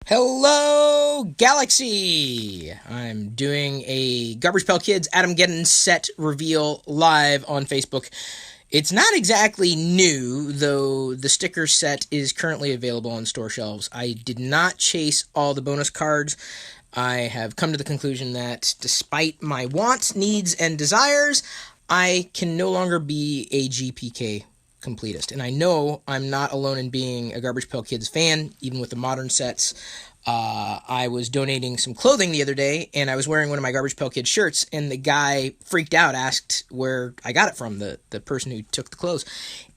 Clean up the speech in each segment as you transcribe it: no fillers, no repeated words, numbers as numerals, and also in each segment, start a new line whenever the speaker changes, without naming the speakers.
Hello, Galaxy! I'm doing a Garbage Pail Kids Adam-geddon set reveal live on Facebook. It's not exactly new, though the sticker set is currently available on store shelves. I did not chase all the bonus cards. I have come to the conclusion that despite my wants, needs, and desires, I can no longer be a GPK completist. And I know I'm not alone in being a Garbage Pail Kids fan, even with the modern sets. I was donating some clothing the other day, and I was wearing one of my Garbage Pail Kids shirts, and the guy freaked out, asked where I got it from, the person who took the clothes.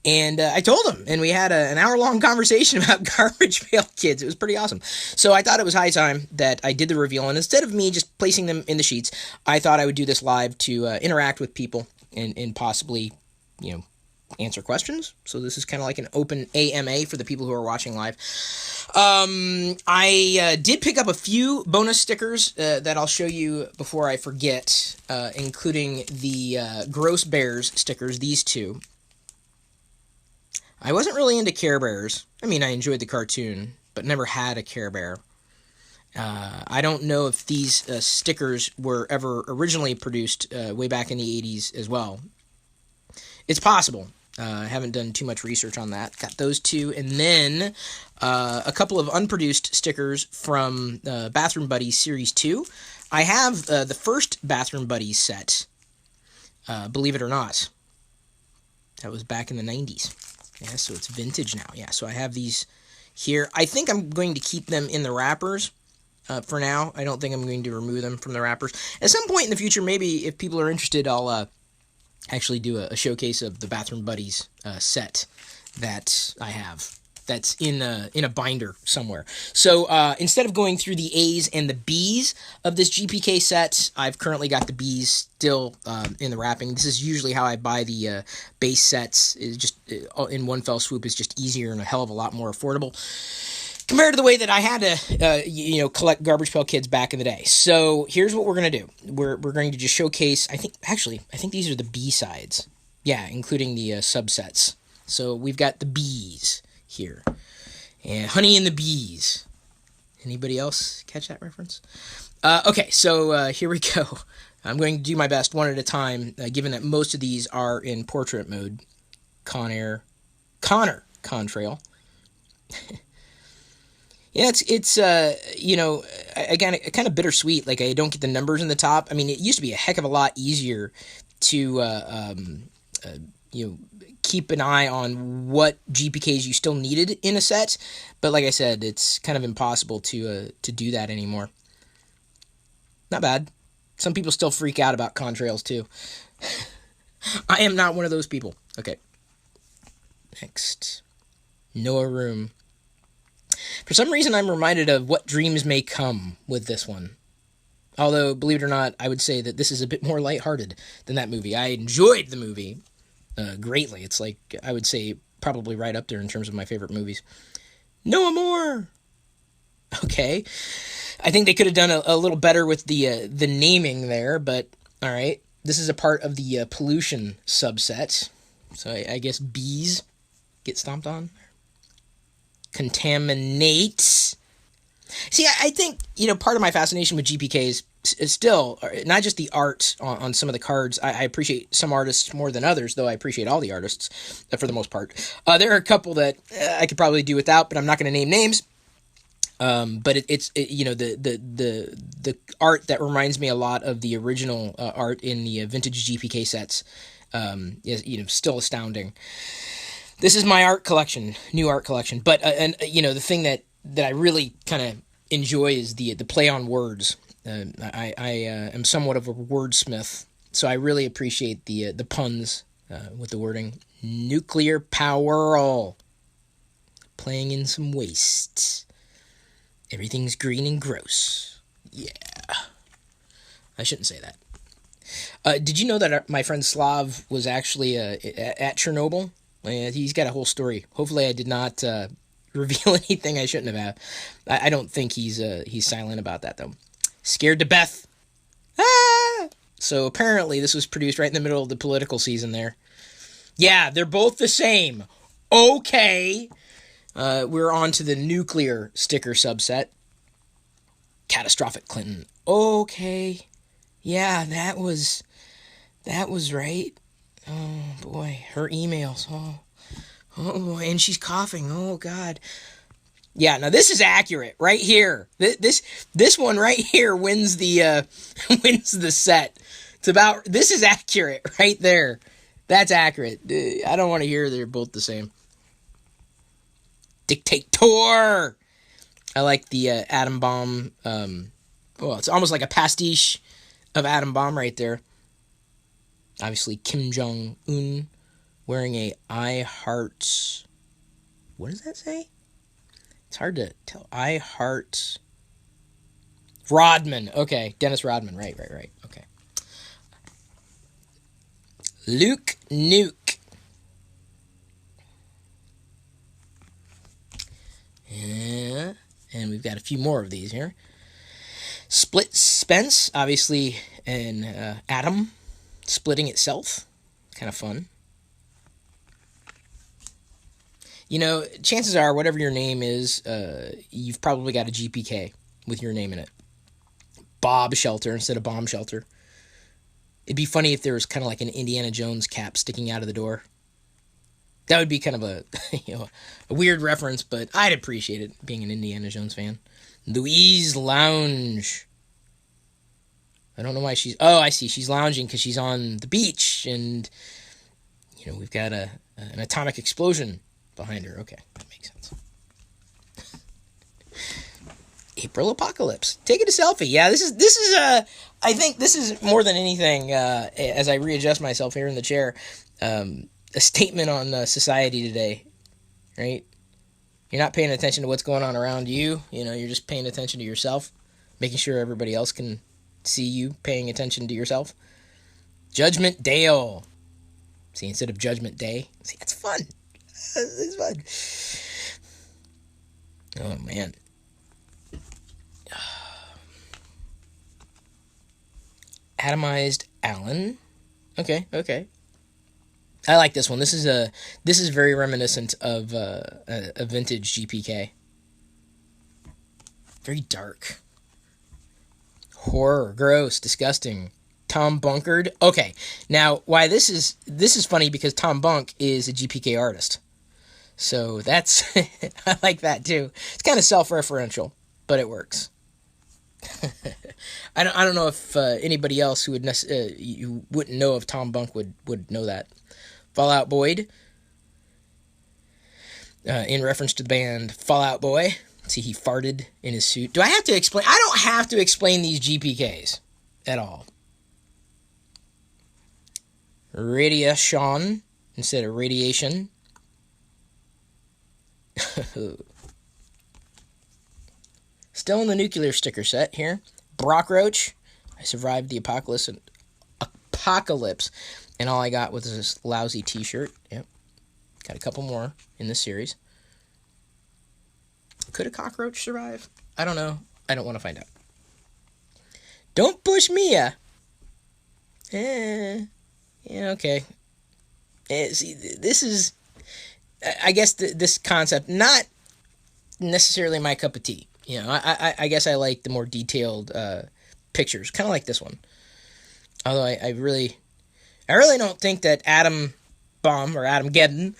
And I told him, and we had an hour-long conversation about Garbage Pail Kids. It was pretty awesome. So I thought it was high time that I did the reveal, and instead of me just placing them in the sheets, I thought I would do this live to interact with people and possibly, answer questions. So this is kind of like an open AMA for the people who are watching live. I did pick up a few bonus stickers that I'll show you before I forget, including the Gross Bears stickers, these two. I wasn't really into Care Bears. I mean, I enjoyed the cartoon, but never had a Care Bear. I don't know if these stickers were ever originally produced way back in the 80s as well. It's possible. I haven't done too much research on that. Got those two, and then a couple of unproduced stickers from Bathroom Buddies Series 2. I have the first Bathroom Buddies set, believe it or not. That was back in the 90s. Yeah, so it's vintage now. Yeah, so I have these here. I think I'm going to keep them in the wrappers for now. I don't think I'm going to remove them from the wrappers. At some point in the future, maybe if people are interested, I'll actually do a showcase of the Bathroom Buddies set that I have. That's in a binder somewhere. So instead of going through the A's and the B's of this GPK set, I've currently got the B's still in the wrapping. This is usually how I buy the base sets. Is just in one fell swoop is just easier and a hell of a lot more affordable compared to the way that I had to, collect Garbage Pail Kids back in the day. So here's what we're going to do. We're going to just showcase, I think these are the B-sides. Yeah, including the subsets. So we've got the B's here. And Honey and the Bees. Anybody else catch that reference? Okay, so here we go. I'm going to do my best one at a time, given that most of these are in portrait mode. Connor Contrail. Yeah, it's again, kind of bittersweet. Like, I don't get the numbers in the top. I mean, it used to be a heck of a lot easier to, keep an eye on what GPKs you still needed in a set. But like I said, it's kind of impossible to do that anymore. Not bad. Some people still freak out about contrails too. I am not one of those people. Okay. Next. Noah Room. For some reason, I'm reminded of What Dreams May Come with this one. Although, believe it or not, I would say that this is a bit more lighthearted than that movie. I enjoyed the movie greatly. It's like, I would say, probably right up there in terms of my favorite movies. Noah Moore! Okay. I think they could have done a little better with the naming there, but alright. This is a part of the pollution subset. So I guess bees get stomped on. Contaminates. See, I think, part of my fascination with GPKs is still not just the art on some of the cards. I appreciate some artists more than others, though I appreciate all the artists for the most part. There are a couple that I could probably do without, but I'm not going to name names. But it's the art that reminds me a lot of the original art in the vintage GPK sets is still astounding. This is my art collection, new art collection. But the thing that I really kind of enjoy is the play on words. I am somewhat of a wordsmith, so I really appreciate the puns with the wording. Nuclear power, playing in some waste. Everything's green and gross. Yeah, I shouldn't say that. Did you know that my friend Slav was actually at Chernobyl? He's got a whole story. Hopefully I did not reveal anything I shouldn't have. I don't think he's silent about that, though. Scared to Beth. Ah! So apparently this was produced right in the middle of the political season there. Yeah, they're both the same. Okay. We're on to the nuclear sticker subset. Catastrophic Clinton. Okay. Yeah, that was right. Oh boy, her emails. Oh, and she's coughing. Oh God. Yeah, now this is accurate right here. This one right here wins the wins the set. This is accurate right there. That's accurate. I don't want to hear they're both the same. Dictator. I like the atom bomb. It's almost like a pastiche of atom bomb right there. Obviously, Kim Jong-un wearing a I Heart... What does that say? It's hard to tell. I Heart... Rodman. Okay, Dennis Rodman. Right. Okay. Luke Nuke. Yeah. And we've got a few more of these here. Split Spence, obviously an atom splitting itself. Kind of fun. You know, chances are, whatever your name is, you've probably got a GPK with your name in it. Bob Shelter instead of Bomb Shelter. It'd be funny if there was kind of like an Indiana Jones cap sticking out of the door. That would be kind of a a weird reference, but I'd appreciate it, being an Indiana Jones fan. Louise Lounge. I don't know why she's... Oh, I see. She's lounging because she's on the beach, and we've got an atomic explosion behind her. Okay, that makes sense. April Apocalypse. Taking a selfie. Yeah, this is I think this is more than anything, as I readjust myself here in the chair, a statement on society today, right? You're not paying attention to what's going on around you. You're just paying attention to yourself, making sure everybody else can see you paying attention to yourself. Judgment Dale. See, instead of Judgment Day. See, that's fun. It's fun. Oh, man. Atomized Allen. Okay. I like this one. This is very reminiscent of a vintage GPK. Very dark. Horror, gross, disgusting. Tom Bunkard. Okay, now why this is funny, because Tom Bunk is a GPK artist, so that's I like that too. It's kind of self-referential, but it works. I don't know if anybody else who would you wouldn't know of Tom Bunk would know that. Fallout Boyd, in reference to the band Fall Out Boy. See, he farted in his suit. Do I have to explain? I don't have to explain these GPKs at all. Radiation instead of radiation. Still in the nuclear sticker set here. Brock Roach. I survived the apocalypse, and all I got was this lousy t-shirt. Yep. Got a couple more in this series. Could a cockroach survive? I don't know. I don't want to find out. Don't push Mia. Yeah, okay. See, this is, I guess, this concept, not necessarily my cup of tea. I guess I like the more detailed pictures, kind of like this one. Although I really don't think that Atom Bomb or Adam-geddon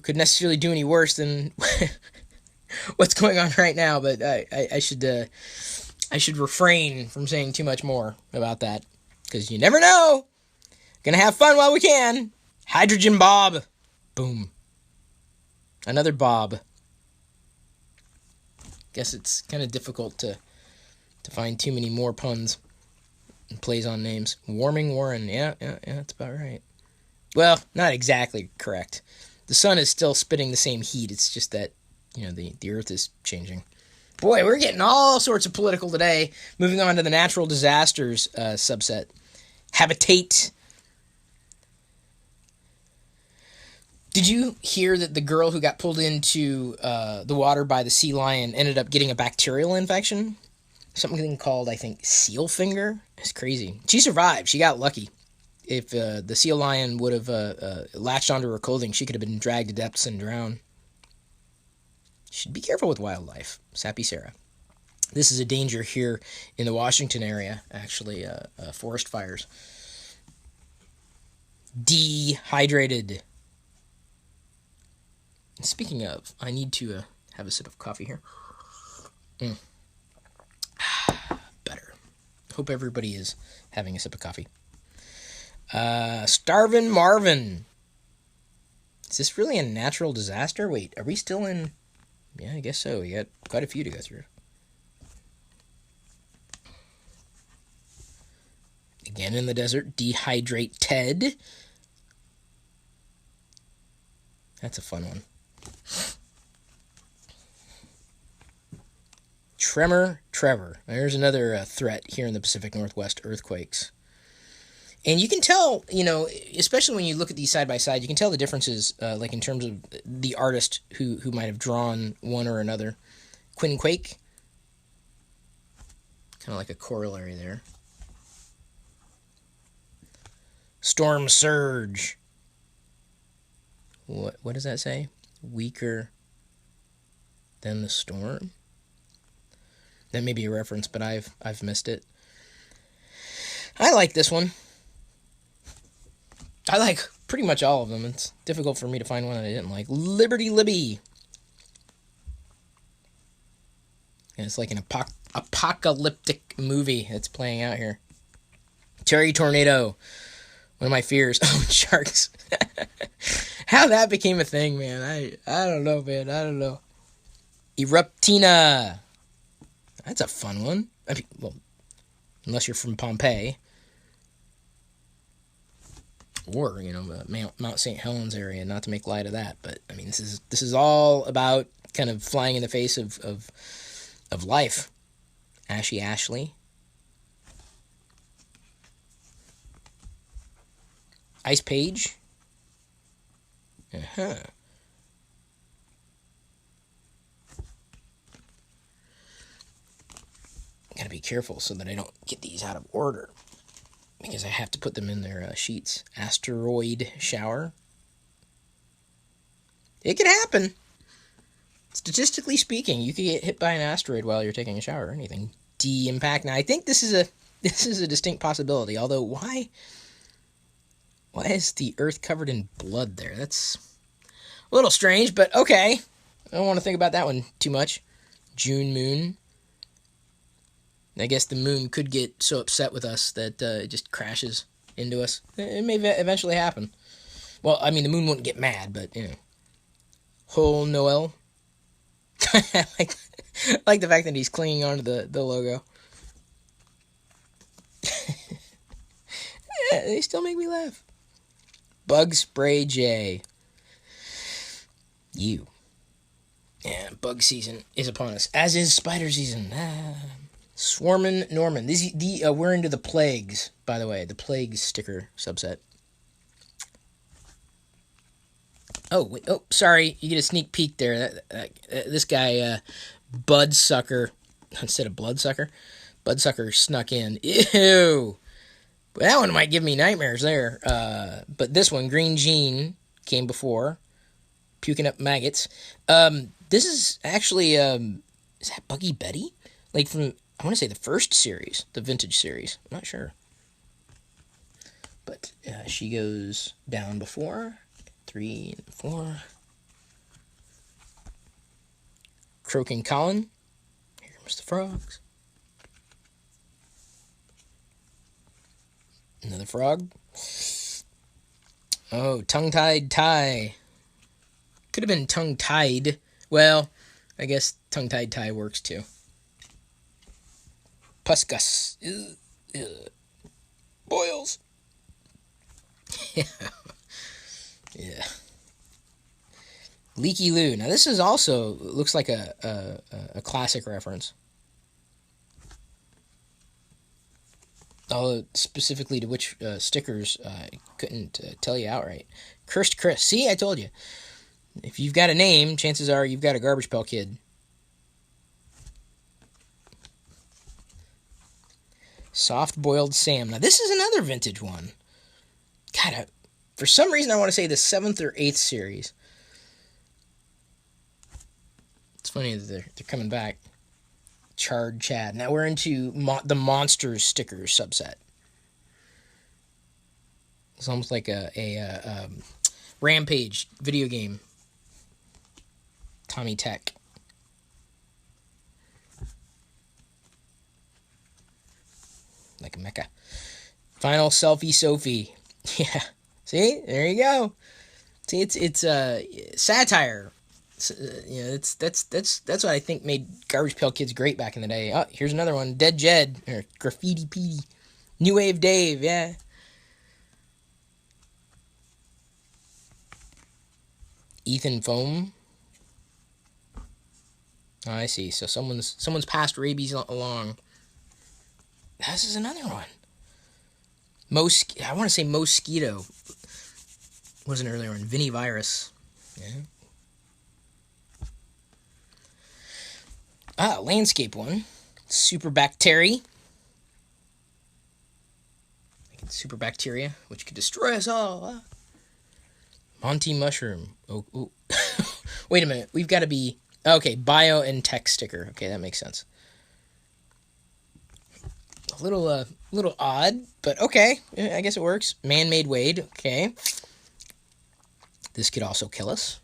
could necessarily do any worse than what's going on right now. But I should refrain from saying too much more about that, because you never know. Gonna have fun while we can. Hydrogen Bob. Boom. Another Bob. Guess it's kind of difficult to find too many more puns and plays on names. Warming Warren. Yeah, that's about right. Well, not exactly correct. The sun is still spitting the same heat. It's just that, the earth is changing. Boy, we're getting all sorts of political today. Moving on to the natural disasters subset. Habitat. Did you hear that the girl who got pulled into the water by the sea lion ended up getting a bacterial infection? Something called, I think, seal finger? It's crazy. She survived. She got lucky. If the sea lion would have latched onto her clothing, she could have been dragged to depths and drowned. Should be careful with wildlife. Sappy Sarah. This is a danger here in the Washington area, actually, forest fires. Dehydrated. Speaking of, I need to have a sip of coffee here. Better. Hope everybody is having a sip of coffee. Starvin' Marvin. Is this really a natural disaster? Wait, are we still in... Yeah, I guess so. We got quite a few to go through. Again in the desert. Dehydrate Ted. That's a fun one. Tremor Trevor. There's another threat here in the Pacific Northwest, earthquakes. And you can tell, especially when you look at these side by side, you can tell the differences, like in terms of the artist who might have drawn one or another. Quake. Kind of like a corollary there. Storm Surge. What does that say? Weaker than the storm? That may be a reference, but I've missed it. I like this one. I like pretty much all of them. It's difficult for me to find one that I didn't like. Liberty Libby. And it's like an apocalyptic movie that's playing out here. Terry Tornado. One of my fears. Oh, sharks. How that became a thing, man. I don't know, man. I don't know. Eruptina. That's a fun one. I mean, well, unless you're from Pompeii. Or, Mount St. Helens area, not to make light of that. But, I mean, this is all about kind of flying in the face of life. Ashy Ashley. Ice Page. Gotta be careful so that I don't get these out of order, because I have to put them in their sheets. Asteroid Shower. It could happen. Statistically speaking, you could get hit by an asteroid while you're taking a shower or anything. D-Impact. Now, I think this is a distinct possibility, although why is the Earth covered in blood there? That's a little strange, but okay. I don't want to think about that one too much. June Moon. I guess the moon could get so upset with us that it just crashes into us. It may eventually happen. Well, I mean, the moon wouldn't get mad, but, Whole Noel. I like the fact that he's clinging onto the logo. Yeah, they still make me laugh. Bug Spray J. You. Yeah, bug season is upon us, as is spider season. Swarmin' Norman. We're into the plagues, by the way. The plagues sticker subset. Oh, wait. Oh, sorry. You get a sneak peek there. This guy, Budsucker, instead of Bloodsucker, Budsucker snuck in. Ew. That one might give me nightmares there. But this one, Green Jean, came before. Puking up maggots. This is actually, is that Buggy Betty? Like from, I want to say the first series, the vintage series. I'm not sure. But she goes down before. 3 and 4. Croaking Colin. Here comes the frogs. Another frog. Oh, tongue-tied tie. Could have been tongue-tied. Well, I guess tongue-tied tie works too. Puskus. Boils. Yeah. Leaky Lou. Now this is also looks like a classic reference. Although specifically to which stickers, I couldn't tell you outright. Cursed Chris. See, I told you. If you've got a name, chances are you've got a Garbage Pail Kid. Soft Boiled Sam. Now this is another vintage one. God, for some reason I want to say the 7th or 8th series. It's funny that they're coming back. Charred Chad. Now we're into the Monsters stickers subset. It's almost like a Rampage video game. Tommy Tech. Like a mecha. Final Selfie Sophie. Yeah. See? There you go. See, it's satire. That's what I think made Garbage Pail Kids great back in the day. Oh, here's another one. Dead Jed. Or Graffiti Petey. New Wave Dave, yeah. Ethan Foam. Oh, I see. So someone's passed rabies along. This is another one. I want to say Mosquito. Was an earlier one. Vinny Virus. Yeah. Landscape one. Super Bacteria. Super Bacteria, which could destroy us all. Monty Mushroom. Oh. Wait a minute. We've got to be... Okay, bio and tech sticker. Okay, that makes sense. A little odd, but okay. I guess it works. Man-made Wade. Okay. This could also kill us.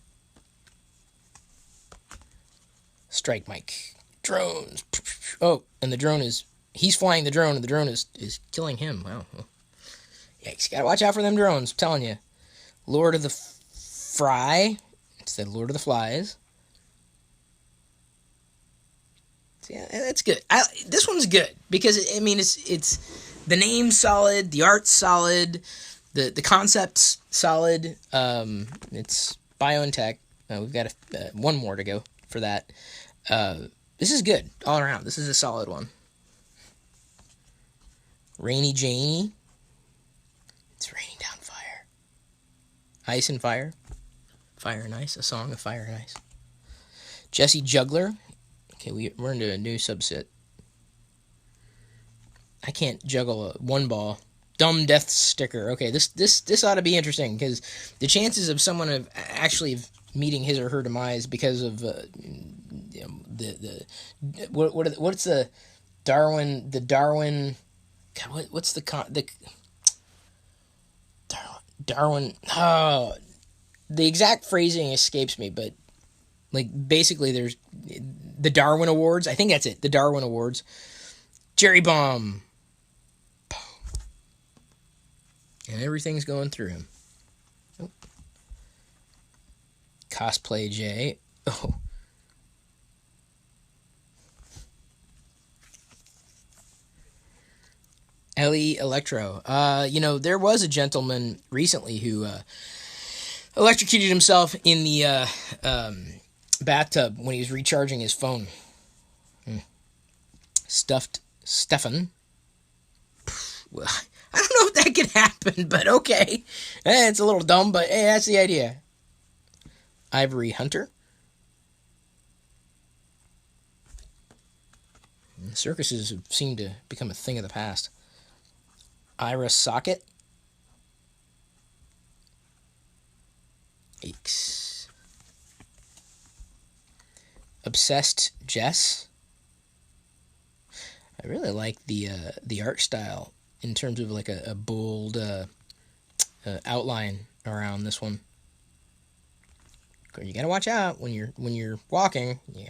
Strike Mike. Drones. Oh, and the drone is... He's flying the drone, and the drone is killing him. Wow. Yikes. Gotta watch out for them drones. I'm telling you. Lord of the Fry. Instead of Lord of the Flies. Yeah, that's good. This one's good because it's the name's solid, the art's solid, the concept's solid. It's bio and tech. We've got one more to go for that. This is good all around. This is a solid one. Rainy Janie. It's raining down fire. Ice and Fire. Fire and Ice. A song of fire and ice. Jesse Juggler. Okay, we're into a new subset. I can't juggle one ball. Dumb Death sticker. Okay, this ought to be interesting because the chances of someone actually meeting his or her demise because of what's the Darwin God, what's the Darwin? Oh, the exact phrasing escapes me, but like basically there's the Darwin Awards. I think that's it. The Darwin Awards. Jerry Bomb. And everything's going through him. Oh. Cosplay J. Oh. Ellie Electro. There was a gentleman recently who electrocuted himself in the bathtub when he was recharging his phone. Stuffed Stefan. Well, I don't know if that could happen, but okay. It's a little dumb, but hey, that's the idea. Ivory Hunter. And circuses have seemed to become a thing of the past. Ira Socket. Aches. Obsessed Jess. I really like the art style in terms of like a bold outline around this one. You gotta watch out when you're walking. You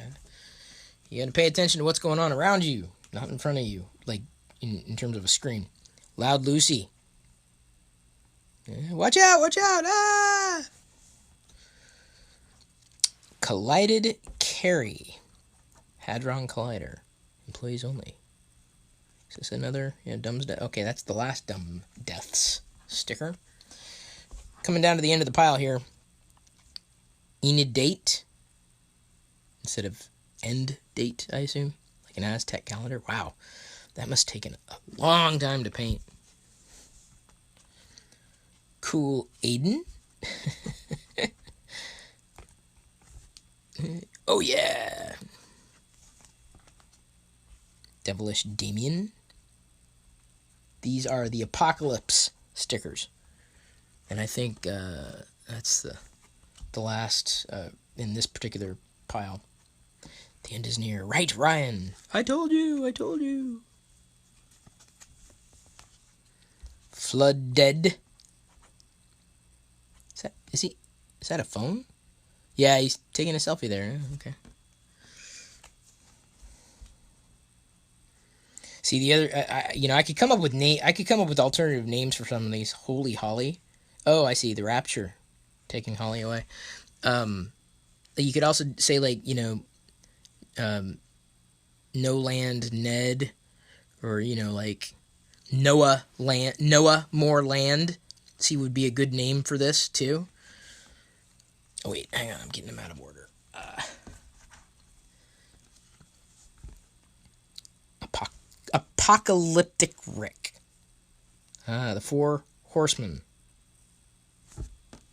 gotta pay attention to what's going on around you, not in front of you, like in terms of a screen. Loud Lucy. Watch out! Ah! Collided Carry. Hadron Collider. Employees only. Is this another Dumb's Death? Okay, that's the last Dumb Deaths sticker. Coming down to the end of the pile here. Enid Date. Instead of End Date, I assume. Like an Aztec calendar. Wow. That must have taken a long time to paint. Cool Aiden. Oh yeah. Devilish Damien. These are the Apocalypse stickers. And I think that's the last in this particular pile. The end is near. Right, Ryan. I told you. I told you. Flood dead. Is that a phone? Yeah, he's taking a selfie there. Okay. See the other, I could come up with alternative names for some of these. Holy Holly. Oh, I see. The Rapture, taking Holly away. You could also say like No Land Ned, or like Noah More Land. See, would be a good name for this too. Oh wait, hang on, I'm getting them out of order. Apocalyptic Rick. The Four Horsemen.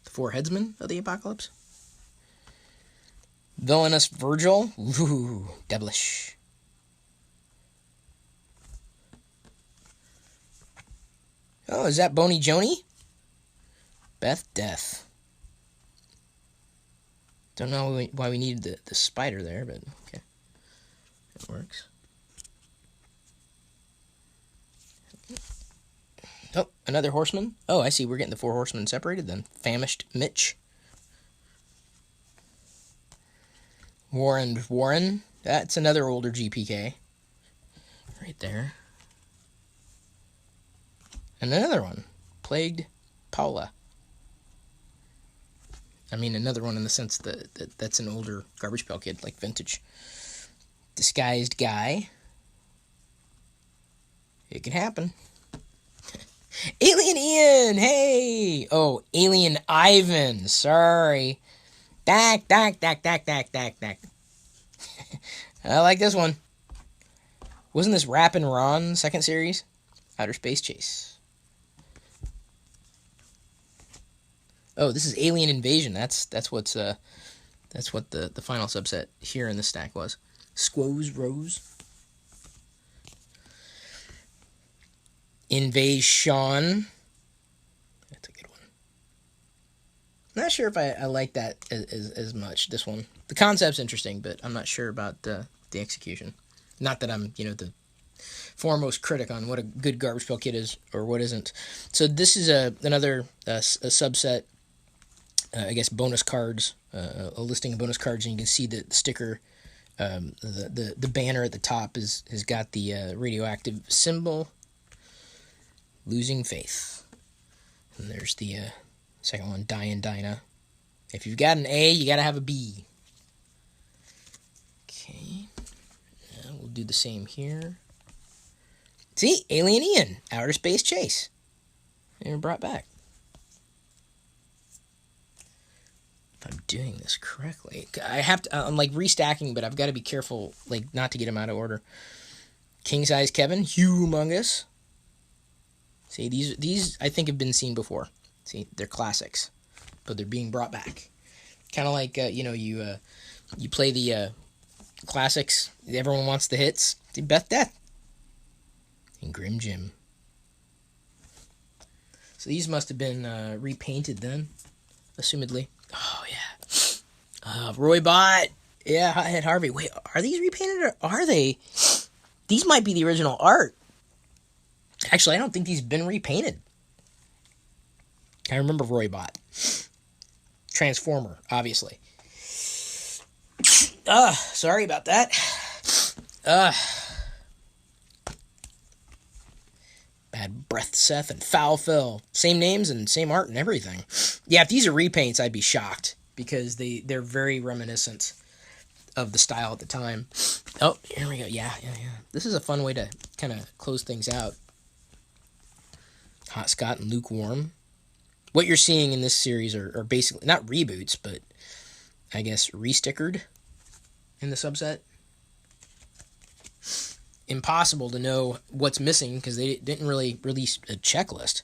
The Four Headsmen of the Apocalypse. Villainous Virgil. Ooh, devilish. Oh, is that Boney Joni? Beth Death. Don't know why we needed the spider there, but okay. It works. Oh, another horseman. Oh, I see. We're getting the four horsemen separated then. Famished Mitch. Warren. That's another older GPK. Right there. And another one. Plagued Paula. I mean, another one in the sense that that's an older Garbage Pail Kid, like vintage. Disguised Guy. It can happen. Alien Ian, hey! Oh, Alien Ivan, sorry. Dak. I like this one. Wasn't this Rappin' Ron second series? Outer Space Chase. Oh, this is Alien Invasion. That's what the final subset here in the stack was. Squoze Rose. Invasion. That's a good one. Not sure if I like that as much, this one. The concept's interesting, but I'm not sure about the execution. Not that I'm, the foremost critic on what a good Garbage Pail Kid is or what isn't. So this is another a subset, I guess, bonus cards, a listing of bonus cards, and you can see the sticker, the banner at the top has got the radioactive symbol. Losing Faith. And there's the second one, Dinah. If you've got an A, you gotta have a B. Okay. We'll do the same here. See? Alien Ian. Outer Space Chase. And brought back. If I'm doing this correctly. I have to, I'm like restacking, but I've got to be careful, like, not to get them out of order. King Size Kevin. Humongous. See, these I think have been seen before. See, they're classics, but they're being brought back. Kind of like you play the classics. Everyone wants the hits. See, Beth Death and Grim Jim. So these must have been repainted then, assumedly. Oh yeah, Roy Bott. Yeah, Hothead Harvey. Wait, are these repainted or are they? These might be the original art. Actually, I don't think these have been repainted. I remember Roy Bott. Transformer, obviously. Sorry about that. Bad Breath Seth and Foul Phil. Same names and same art and everything. Yeah, if these are repaints, I'd be shocked. Because they're very reminiscent of the style at the time. Oh, here we go. Yeah. This is a fun way to kind of close things out. Hot Scott and Lukewarm. What you're seeing in this series are basically, not reboots, but I guess restickered in the subset. Impossible to know what's missing because they didn't really release a checklist.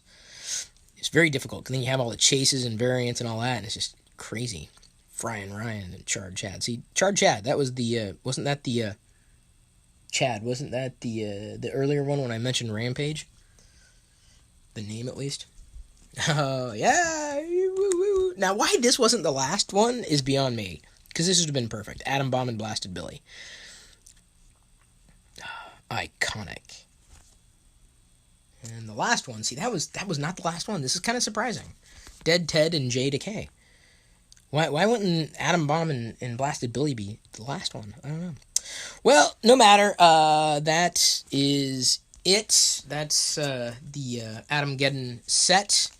It's very difficult because then you have all the chases and variants and all that, and it's just crazy. Fry Ryan and Chard Chad. See, Chard Chad, that was the, wasn't that the earlier one when I mentioned Rampage? The name, at least. Oh, yeah. Now, why this wasn't the last one is beyond me. Because this would have been perfect. Atom Bomb and Blasted Billy. iconic. And the last one, see, that was not the last one. This is kind of surprising. Dead Ted and JDK. Why wouldn't Atom Bomb and Blasted Billy be the last one? I don't know. Well, no matter. That is it. That's the Adam-geddon set.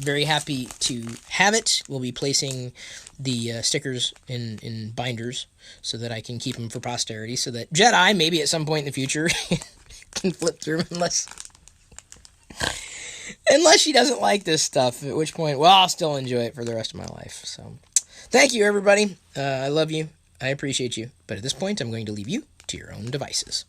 Very happy to have it. We'll be placing the stickers in binders so that I can keep them for posterity, so that Jedi, maybe at some point in the future, can flip through them unless she doesn't like this stuff, at which point, well, I'll still enjoy it for the rest of my life. So, thank you, everybody. I love you. I appreciate you. But at this point, I'm going to leave you to your own devices.